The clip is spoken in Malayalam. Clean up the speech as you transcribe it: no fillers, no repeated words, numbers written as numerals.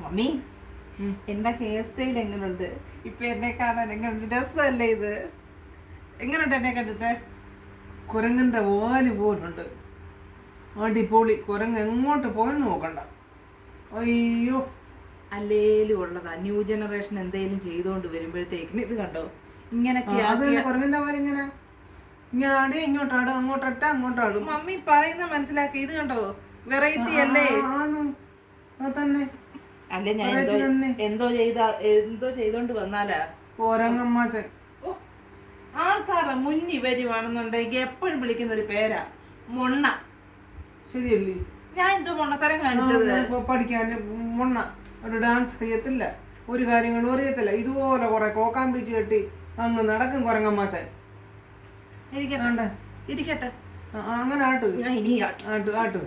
മമ്മി എന്റെ ഹെയർ സ്റ്റൈൽ എങ്ങനെയുണ്ട്? ഇപ്പൊ എന്നെ കാണാൻ എങ്ങനെയുണ്ട്? രസമല്ലേ ഇത്? എങ്ങനെയുണ്ട് എന്നെ കണ്ടിട്ട്? കുരങ്ങന്റെ വാല് പോലുണ്ട്. അടിപൊളി. കുരങ്ങ് എങ്ങോട്ട് പോയെന്ന് നോക്കണ്ട. അയ്യോ, അല്ലേലും ഉള്ളതാ. ന്യൂ ജനറേഷൻ എന്തെങ്കിലും ചെയ്തോണ്ട് വരുമ്പോഴത്തേക്കിന് ഇത് കണ്ടോ ഇങ്ങനൊക്കെ. കുരങ്ങന്റെ വാല് ഇങ്ങനെ ഇങ്ങനെ ഇങ്ങോട്ടാടും, അങ്ങോട്ടട്ട അങ്ങോട്ടാടും. മമ്മി പറയുന്ന മനസ്സിലാക്കി. ഇത് കണ്ടോ, വെറൈറ്റി അല്ലേ? തന്നെ അല്ലേ ഞാൻ എന്തോ ചെയ്തോണ്ട് വന്നാലാ കുരങ്ങമ്മാച്ചൻ. ആൾക്കാരുടെ മുന്നിൽ വരുവാണെന്നുണ്ടെങ്കിൽ എപ്പോഴും വിളിക്കുന്ന ഒരു പേരാ മൊണ്ണ. ശരിയല്ലേ? ഞാൻ എന്തോ മൊണ്ണത്തരം കാണിച്ചത്? പഠിക്കാൻ മൊണ്ണ. ഒരു ഡാൻസ് അറിയത്തില്ല, ഒരു കാര്യങ്ങളും അറിയത്തില്ല. ഇതുപോലെ കുറെ കോക്കാൻ പീച്ച് കെട്ടി അങ്ങ് നടക്കും കുരങ്ങമ്മാച്ചൻ. ഇരിക്കട്ടെ. അങ്ങനെ ആട്ട് ഞാൻ ഇനി ആട്ട് ആട്ട്